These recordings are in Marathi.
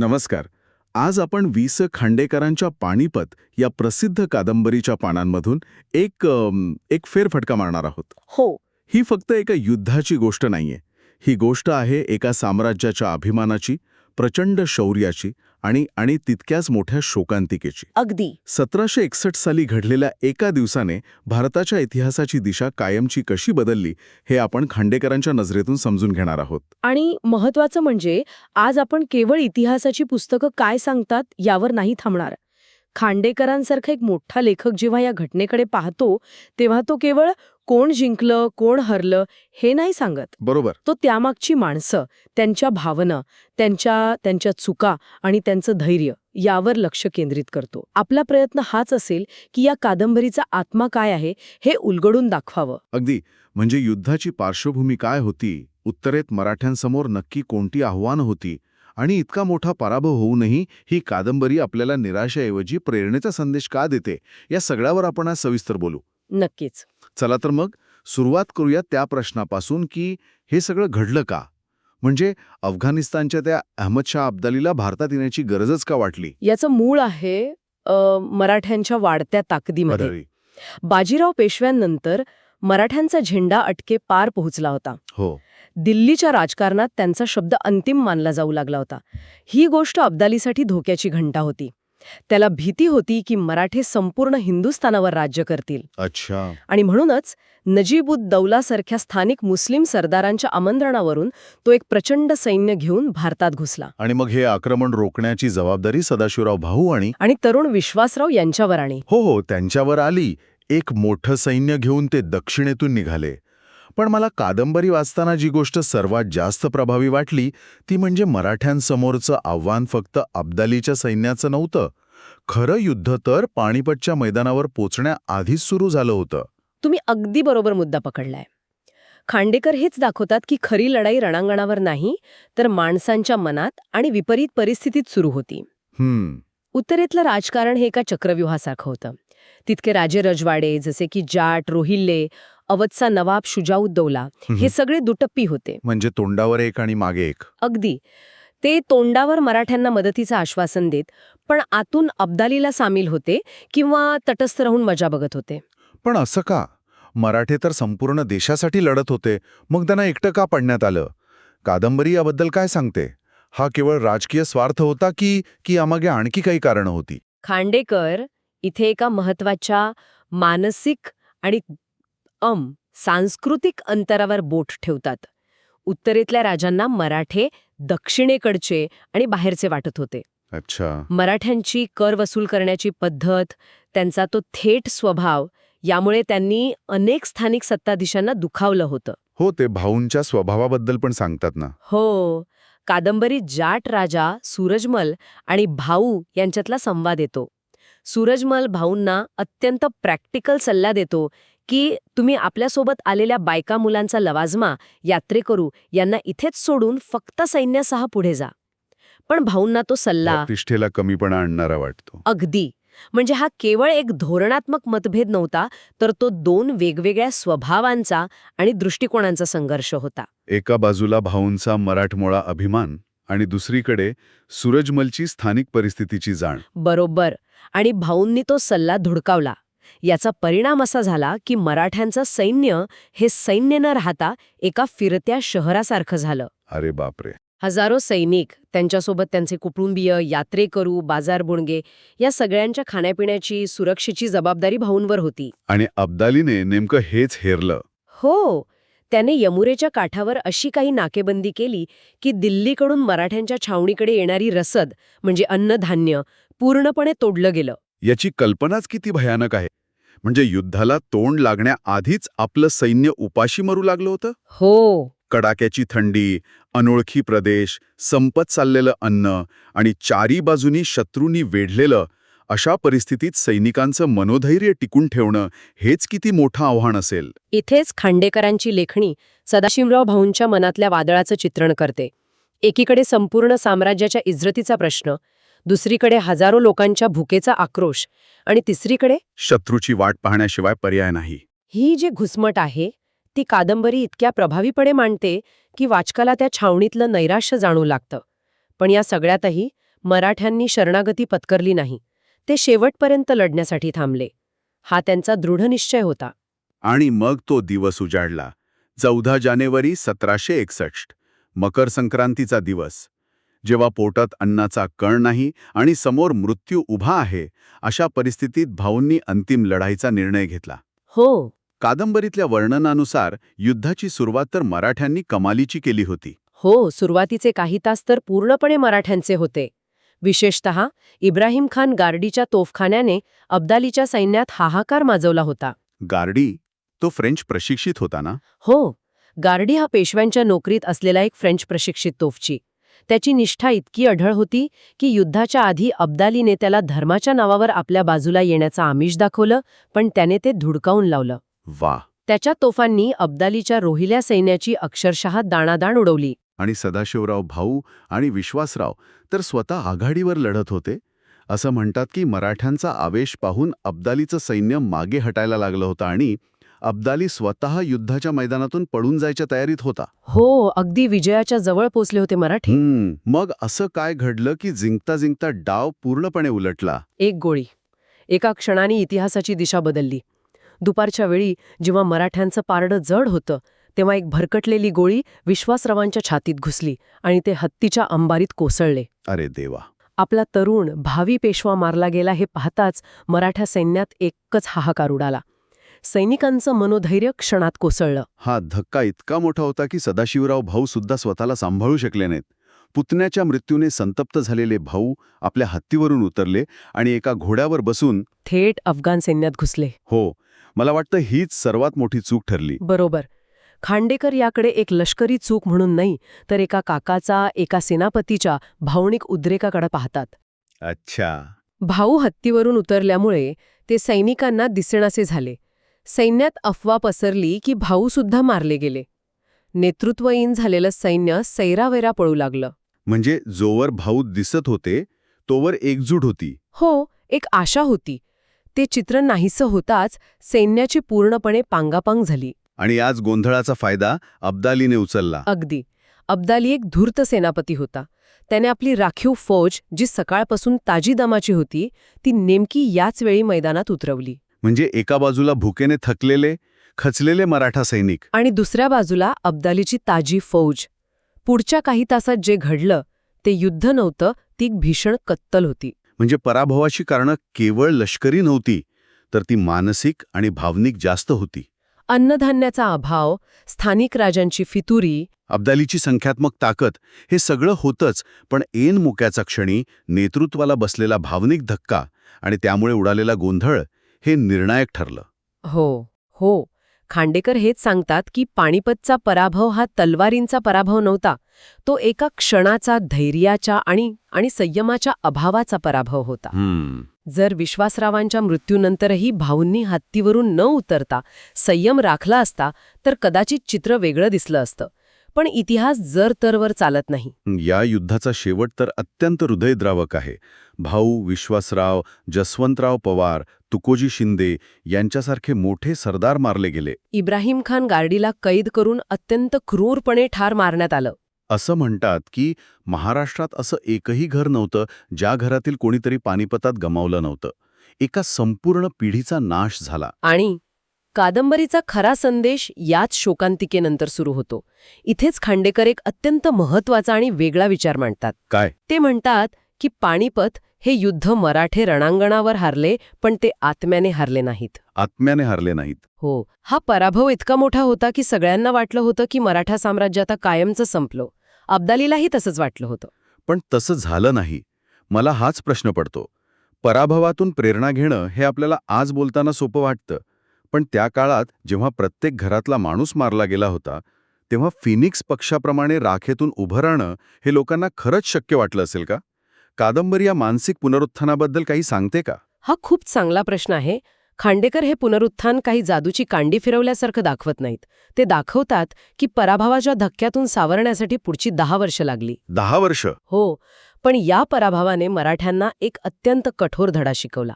नमस्कार. आज आपण वि. स. खांडेकरांच्या पानिपत या प्रसिद्ध कादंबरीच्या पानांमधून एक फेरफटका मारणार आहोत. हो. ही फक्त एका युद्धाची गोष्ट नाहीये. ही गोष्ट आहे एका साम्राज्याच्या अभिमानाची, प्रचंड शौर्याची आणि तितक्याच मोठ्या शोकांतिकेची. अगदी. 1761 साली घडलेल्या एका दिवसाने भारताच्या इतिहासाची दिशा कायमची कशी बदलली हे आपण खांडेकरांच्या नजरेतून समजून घेणार आहोत. आणि महत्वाचं म्हणजे आज आपण केवळ इतिहासाची पुस्तकं काय सांगतात यावर नाही थांबणार. खांडेकरांसारखा एक मोठा लेखक जेव्हा या घटनेकडे पाहतो तेव्हा तो केवळ कोण जिंकलं कोण हरलं हे नाही सांगत. बरोबर. तो त्यामागची माणसं, त्यांच्या भावना, त्यांच्या चुका आणि त्यांचं धैर्य यावर लक्ष केंद्रित करतो. आपला प्रयत्न हाच असेल की या कादंबरीचा आत्मा काय आहे हे उलगडून दाखवावं. अगदी. म्हणजे युद्धाची पार्श्वभूमी काय होती, उत्तरेत मराठ्यांसमोर नक्की कोणती आव्हानं होती आणि इतका मोठा पराभव होऊनही ही कादंबरी आपल्याला निराशेऐवजी प्रेरणेचा संदेश का देते, या सगळ्यावर आपण आज सविस्तर बोलू. नक्कीच. चला तर मग सुरुवात करूया त्या प्रश्नापासून की हे सगळं घडलं का? म्हणजे अफगाणिस्तानच्या त्या अहमदशाह अब्दालीला भारतात येण्याची गरजच का वाटली? याचं मूळ आहे मराठ्यांच्या वाढत्या ताकदीमध्ये. बरोबर. बाजीराव पेशव्यांनंतर मराठ्यांचा झेंडा अटके पार पोहोचला होता. हो. दिल्लीच्या राजकारणात त्यांचा शब्द अंतिम मानला जाऊ लागला होता. ही गोष्ट अब्दालीसाठी धोक्याची घंटा होती. त्याला भीती होती की मराठे संपूर्ण हिंदुस्थानावर राज्य करतील. अच्छा. आणि म्हणूनच नजीब-उद-दौलासारख्या स्थानिक मुस्लिम सरदारांच्या आमंत्रणावरून तो एक प्रचंड सैन्य घेऊन भारतात घुसला. आणि मग हे आक्रमण रोखण्याची जबाबदारी सदाशिवराव भाऊ आणि तरुण विश्वासराव यांच्यावर आली. हो, त्यांच्यावर आली. एक मोठं सैन्य घेऊन ते दक्षिणेतून निघाले. पण मला कादंबरी वाचताना जी गोष्ट सर्वात जास्त प्रभावी वाटली ती म्हणजे मराठ्यांसमोरचं आव्हान फक्त अब्दालीच्या सैन्याचं नव्हतं. खरं युद्ध तर पानिपतच्या मैदानावर पोचण्याआधीच सुरू झालं होतं. तुम्ही अगदी बरोबर मुद्दा पकडलाय. खांडेकर हेच दाखवतात की खरी लढाई रणांगणावर नाही तर माणसांच्या मनात आणि विपरीत परिस्थितीत सुरू होती. उत्तरेतलं राजकारण हे एका चक्रव्यूहासारखं होतं. तितके राजे रजवाडे जसे की जाट, रोहिल्ले, अवधचा नवाब शुजाउद्दौला हे सगळे दुटप्पी होते. म्हणजे तोंडावर एक आणि मागे एक. अगदी. ते तोंडावर मराठ्यांना मदतीचं आश्वासन देत पण आतून अब्दालीला सामील होते किंवा तटस्थ राहून मजा बघत होते. पण असं का? मराठे तर संपूर्ण देशासाठी लढत होते, मग त्यांना एकटं का पडण्यात आलं? कादंबरी याबद्दल काय सांगते? हा केवळ राजकीय स्वार्थ होता की यामागे आणखी काही कारणं होती? खांडेकर इथे एका महत्वाच्या मानसिक आणि सांस्कृतिक अंतरावर बोट ठेवतात. उत्तरेतल्या राजांना मराठे दक्षिणेकडचे आणि बाहेरचे वाटत होते. अच्छा. मराठ्यांची कर वसूल करण्याची पद्धत, त्यांचा तो थेट स्वभाव यामुळे त्यांनी अनेक स्थानिक सत्ताधीशांना दुखावलं होतं. हो, ते भाऊंच्या स्वभावाबद्दल पण सांगतात ना. हो. कादंबरीत जाट राजा सूरजमल आणि भाऊ यांच्यातला संवाद येतो. सूरजमल भाऊंना अत्यंत प्रॅक्टिकल सल्ला देतो की तुम्ही आपल्यासोबत आलेल्या बायका मुलांचा लवाजमा, यात्रेकरू यांना इथेच सोडून फक्त सैन्यासह पुढे जा. पण भाऊंना तो सल्ला प्रतिष्ठेला कमीपणा आणणारा वाटतो. अगदी. म्हणजे हा केवळ एक धोरणात्मक मतभेद नव्हता तर तो दोन वेगवेगळ्या स्वभावांचा आणि दृष्टिकोनांचा संघर्ष होता. एका बाजूला भाऊंचा मराठमोळा अभिमान आणि दुसरीकडे सूरजमलची स्थानिक परिस्थितीची जाण. बरोबर. आणि भाऊंनी तो सल्ला धुडकावला. याचा परिणाम असा झाला की मराठ्यांचं सैन्य हे सैन्य न राहता एका फिरत्या शहरासारखं झालं. अरे बापरे. हजारो सैनिक, त्यांच्यासोबत त्यांचे कुटुंबीय, यात्रेकरू, बाजारबुणगे या सगळ्यांच्या खाण्यापिण्याची, सुरक्षेची जबाबदारी भाऊंवर होती. आणि अब्दालीने नेमकं हेच हेरलं. हो. त्याने यमुरेच्या काठावर अशी काही नाकेबंदी केली की दिल्लीकडून मराठ्यांच्या छावणीकडे येणारी रसद म्हणजे अन्नधान्य पूर्णपणे तोडलं गेलं. याची कल्पनाच किती भयानक आहे. म्हणजे युद्धाला तोंड लागण्याआधीच आपलं सैन्य उपाशी मरू लागलं होतं. हो. कडाक्याची थंडी, अनोळखी प्रदेश, संपत चाललेलं अन्न आणि चारी बाजूनी शत्रूंनी वेढलेलं, अशा परिस्थितीत सैनिकांचं मनोधैर्य टिकून ठेवणं हेच किती मोठं आव्हान असेल. इथेच खांडेकरांची लेखणी सदाशिवराव भाऊंच्या मनातल्या वादळाचं चित्रण करते. एकीकडे संपूर्ण साम्राज्याच्या इज्जतीचा प्रश्न, दुसरीकडे हजारो लोकांच्या भुकेचा आक्रोश आणि तिसरीकडे शत्रूची वाट पाहण्याशिवाय पर्याय नाही. ही जी घुसमट आहे ती कादंबरी इतक्या प्रभावीपणे मांडते की वाचकाला त्या छावणीतलं नैराश्य जाणू लागतं. पण या सगळ्यातही मराठ्यांनी शरणागती पत्करली नाही. ते शेवटपर्यंत लढण्यासाठी थांबले. हा त्यांचा दृढनिश्चय होता. आणि मग तो दिवस उजाडला. 14 जानेवारी 1761, मकर संक्रांतीचा दिवस. जेव्हा पोटात अन्नाचा कण नाही आणि समोर मृत्यू उभा आहे, अशा परिस्थितीत भाऊंनी अंतिम लढाईचा निर्णय घेतला. हो, कादंबरीतल्या वर्णनानुसार युद्धाची सुरुवात तर मराठ्यांनी कमालीची केली होती. हो, सुरुवातीचे काही तास तर पूर्णपणे मराठ्यांचे होते. विशेषतः इब्राहिम खान गार्डीच्या तोफखान्याने अब्दालीच्या सैन्यात हाहाकार माजवला होता. गार्डी तो फ्रेंच प्रशिक्षित होता ना? हो, गार्डी हा पेशव्यांच्या नोकरीत असलेला एक फ्रेंच प्रशिक्षित तोफची. त्याची निष्ठा इतकी अढळ होती की युद्धाच्या आधी अब्दालीने त्याला धर्माच्या नावावर आपल्या बाजूला येण्याचं आमिष दाखवलं, पण त्याने ते धुडकावून लावलं. वा. त्याच्या तोफांनी अब्दालीच्या रोहिल्या सैन्याची अक्षरशः दाणादाण उडवली. आणि सदाशिवराव भाऊ आणि विश्वासराव तर स्वतः आघाडीवर लढत होते. असं म्हणतात की मराठ्यांचा आवेश पाहून अब्दालीचं सैन्य मागे हटायला लागलं होतं आणि अब्दाली स्वतः युद्धाच्या मैदानातून पळून जायच्या तयारीत होता. हो, अगदी विजयाच्या जवळ पोचले होते मराठी. मग असं काय घडलं की जिंकता जिंकता डाव पूर्णपणे उलटला? एक गोळी, एका क्षणाने इतिहासाची दिशा बदलली. दुपारच्या वेळी जेव्हा मराठ्यांचं पारडं जड होतं, तेव्हा एक भरकटलेली गोळी विश्वासरावांच्या छातीत घुसली आणि ते हत्तीच्या अंबारीत कोसळले. अरे देवा. आपला तरुण भावी पेशवा मारला गेला हे पाहताच मराठा सैन्यात एकच हाहाकार उडाला. सैनिकांचं मनोधैर्य क्षणात कोसळलं. हा धक्का इतका मोठा होता की सदाशिवराव भाऊ सुद्धा स्वतःला सांभाळू शकले नाहीत. पुतण्याच्या मृत्यूने संतप्त झालेले भाऊ आपल्या हत्तीवरून उतरले आणि एका घोड्यावर बसून थेट अफगाण सैन्यात घुसले. हो, मला वाटतं हीच सर्वात मोठी चूक ठरली. बरोबर. खांडेकर याकडे एक लष्करी चूक म्हणून नाही, तर एका काकाचा, एका सेनापतीच्या भावनिक उद्रेकाकडे पाहतात. अच्छा. भाऊ हत्तीवरून उतरल्यामुळे ते सैनिकांना दिसेनासे झाले. सैन्यात अफवा पसरली की भाऊसुद्धा मारले गेले. नेतृत्वहीन झालेलं सैन्य सैरावैरा पळू लागलं. म्हणजे जोवर भाऊ दिसत होते तोवर एकजूट होती. हो, एक आशा होती. ते चित्र नाहीसं होताच सैन्याची पूर्णपणे पांगापांग झाली. आणि आज गोंधळाचा फायदा अब्दालीने उचलला. अगदी. अब्दाली एक धूर्त सेनापती होता. त्याने आपली राखीव फौज, जी सकाळपासून ताजी दमाची होती, ती नेमकी याच वेळी मैदानात उतरवली. म्हणजे एका बाजूला भुकेने थकलेले, खचलेले मराठा सैनिक आणि दुसऱ्या बाजूला अब्दालीची ताजी फौज. पुढच्या काही तासात जे घडलं ते युद्ध नव्हतं, ती एक भीषण कत्तल होती. म्हणजे पराभवाची कारणं केवळ लष्करी नव्हती, तर ती मानसिक आणि भावनिक जास्त होती. अन्नधान्याचा अभाव, स्थानिक राजांची फितुरी, अब्दालीची संख्यात्मक ताकद हे सगळं होतंच, पण ऐन मुक्याचा क्षणी नेतृत्वाला बसलेला भावनिक धक्का आणि त्यामुळे उडालेला गोंधळ हे निर्णायक ठरलं. हो. खांडेकर हेच सांगतात की पानिपतचा पराभव हा तलवारींचा पराभव नव्हता. तो एका क्षणाचा, धैर्याच्या आणि संयमाच्या अभावाचा पराभव होता. जर विश्वासरावांच्या मृत्यूनंतरही भाऊंनी हत्तीवरून न उतरता संयम राखला असता तर कदाचित चित्र वेगळं दिसलं असतं. पण इतिहास जर तरवर चालत नाही. या युद्धाचा शेवट तर अत्यंत हृदयद्रावक आहे. भाऊ विश्वासराव, जसवंतराव पवार, तुकोजी शिंदे यांच्यासारखे मोठे सरदार मारले गेले. इब्राहिम खान गार्डीला कैद करून अत्यंत क्रूरपणे ठार मारण्यात आलं. असं म्हणतात की महाराष्ट्रात असं एकही घर नव्हतं ज्या घरातील कोणीतरी पानिपतात गमावलं नव्हतं. एका संपूर्ण पिढीचा नाश झाला. आणि कादंबरीचा खरा संदेश याच शोकांतिकेनंतर सुरू होतो. इथेच खांडेकर एक अत्यंत महत्वाचा आणि वेगळा विचार मांडतात. काय? ते म्हणतात की पानिपत हे युद्ध मराठे रणांगणावर हारले, पण ते आत्म्याने हारले नाहीत. आत्म्याने हारले नाहीत. हो, हा पराभव इतका मोठा होता की सगळ्यांना वाटलं होतं की मराठा साम्राज्य आता कायमचं संपलं. अब्दालीलाही तसंच वाटलं होतं. पण तसं झालं नाही. मला हाच प्रश्न पडतो. पराभवातून प्रेरणा घेणं हे आपल्याला आज बोलताना सोपं वाटतं, पण त्या काळात जेव्हा प्रत्येक घरातला माणूस मारला गेला होता तेव्हा फिनिक्स पक्षाप्रमाणे राखेतून उभं राहणं हे लोकांना खरंच शक्य वाटलं असेल का? कादंबरी या मानसिक पुनरुत्थानाबद्दल काही सांगते का? हा खूप चांगला प्रश्न आहे. खांडेकर हे पुनरुत्थान काही जादूची कांडी फिरवल्यासारखं दाखवत नाहीत. ते दाखवतात की पराभवाच्या धक्क्यातून सावरण्यासाठी पुढची 10 वर्ष लागली. 10 वर्ष? हो, पण या पराभवाने मराठ्यांना एक अत्यंत कठोर धडा शिकवला.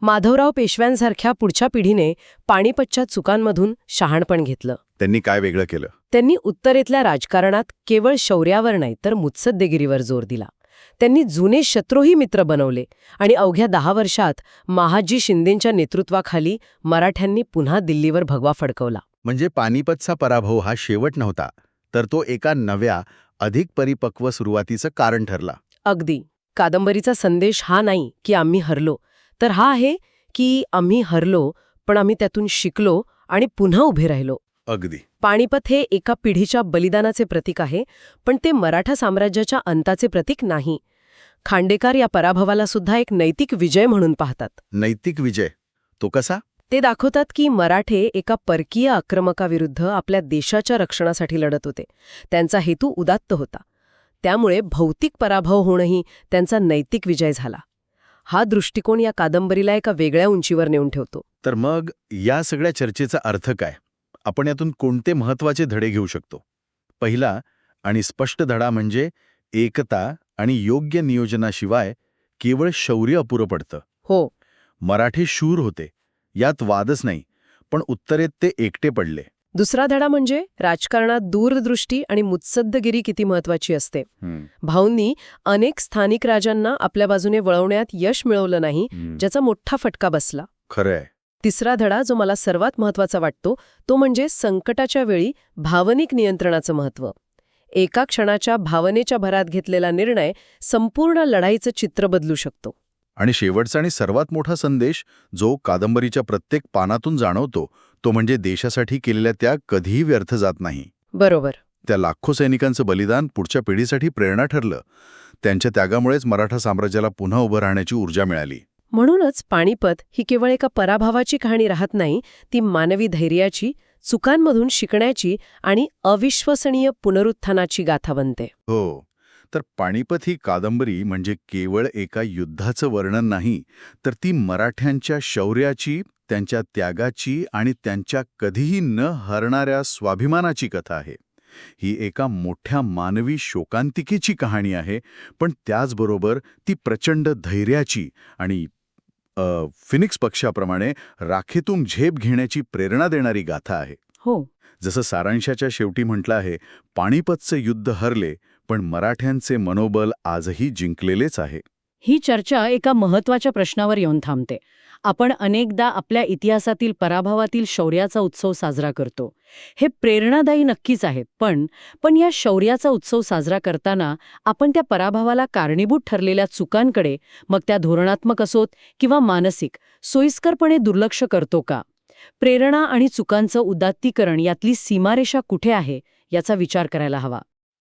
माधवराव पेशव्यांसारख्या पुढच्या पिढीने पानिपतच्या चुकांमधून शहाणपण घेतलं. त्यांनी काय वेगळं केलं? त्यांनी उत्तरेतल्या राजकारणात केवळ शौर्यावर नाही तर मुत्सद्देगिरीवर जोर दिला. त्यांनी जुने शत्रूही मित्र बनवले आणि अवघ्या 10 वर्षात महाजी शिंदेंच्या नेतृत्वाखाली मराठ्यांनी पुन्हा दिल्लीवर भगवा फडकवला. म्हणजे पानिपतचा पराभव हा शेवट नव्हता, तर तो एका नव्या, अधिक परिपक्व सुरुवातीचं कारण ठरला. अगदी. कादंबरीचा संदेश हा नाही की आम्ही हरलो, तर हा आहे की आम्ही हरलो, पण आम्ही त्यातून शिकलो आणि पुन्हा उभे राहिलो. अगदी. पानिपत हे एका पिढीच्या बलिदानाचे प्रतीक आहे, पण ते मराठा साम्राज्याच्या अंताचे प्रतीक नाही. खांडेकर या पराभवाला सुद्धा एक नैतिक विजय म्हणून पाहतात. नैतिक विजय तो कसा? ते दाखवतात की मराठे एका परकीय आक्रमकाविरुद्ध आपल्या देशाच्या रक्षणासाठी लढत होते. त्यांचा हेतू उदात्त होता. त्यामुळे भौतिक पराभव होणंही त्यांचा नैतिक विजय झाला. हा दृष्टिकोन या कादंबरीला एका वेगळ्या उंचीवर नेऊन ठेवतो. तर मग या सगळ्या चर्चेचा अर्थ काय? आपण यातून कोणते महत्वाचे धडे घेऊ शकतो? पहिला आणि स्पष्ट धडा म्हणजे एकता आणि योग्य नियोजनाशिवाय केवळ शौर्य अपुरं पडतं. हो, मराठे शूर होते, यात वादच नाही, पण उत्तरेत ते एकटे पडले. दुसरा धडा म्हणजे राजकारणात दूरदृष्टी आणि मुत्सद्देगिरी किती महत्वाची असते. भाऊंनी अनेक स्थानिक राजांना आपल्या बाजूने वळवण्यात यश मिळवलं नाही, ज्याचा मोठा फटका बसला. खरंय. तिसरा धडा जो मला सर्वात महत्वाचा वाटतो तो म्हणजे संकटाच्या वेळी भावनिक नियंत्रणाचं महत्त्व. एका क्षणाच्या भावनेच्या भरात घेतलेला निर्णय संपूर्ण लढाईचं चित्र बदलू शकतो. आणि शेवटचा आणि सर्वात मोठा संदेश जो कादंबरीच्या प्रत्येक पानातून जाणवतो तो म्हणजे देशासाठी केलेल्या त्याग कधीही व्यर्थ जात नाही. बरोबर. त्या लाखो सैनिकांचं बलिदान पुढच्या पिढीसाठी प्रेरणा ठरलं. त्यांच्या त्यागामुळेच मराठा साम्राज्याला पुन्हा उभं राहण्याची ऊर्जा मिळाली. म्हणूनच पानिपत ही केवळ एका पराभवाची कहाणी राहत नाही, ती मानवी धैर्याची, चुकांमधून शिकण्याची आणि अविश्वसनीय पुनरुत्थानाची गाथा बनते. हो. तर पानिपत ही कादंबरी म्हणजे केवळ एका युद्धाचं वर्णन नाही, तर ती मराठ्यांच्या शौर्याची, त्यांच्या त्यागाची आणि त्यांच्या कधीही न हरणाऱ्या स्वाभिमानाची कथा आहे. ही एका मोठ्या मानवी शोकांतिकेची कहाणी आहे, पण त्याचबरोबर ती प्रचंड धैर्याची आणि फिनिक्स पक्षाप्रमाणे राखेतून झेप घेण्याची प्रेरणा देणारी गाथा आहे. हो. जसं सारांशाच्या शेवटी म्हटलं आहे, पानिपतचं युद्ध हरले, पण मराठ्यांचे मनोबल आजही जिंकलेलेच आहे. ही चर्चा एका महत्वाच्या प्रश्नावर येऊन थांबते. आपण अनेकदा आपल्या इतिहासातील पराभवातील शौर्याचा उत्सव साजरा करतो. हे प्रेरणादायी नक्कीच आहेत, पण या शौर्याचा उत्सव साजरा करताना आपण त्या पराभवाला कारणीभूत ठरलेल्या चुकांकडे, मग त्या धोरणात्मक असोत किंवा मानसिक, सोयीस्करपणे दुर्लक्ष करतो का? प्रेरणा आणि चुकांचं उदात्तीकरण यातली सीमारेषा कुठे आहे याचा विचार करायला हवा.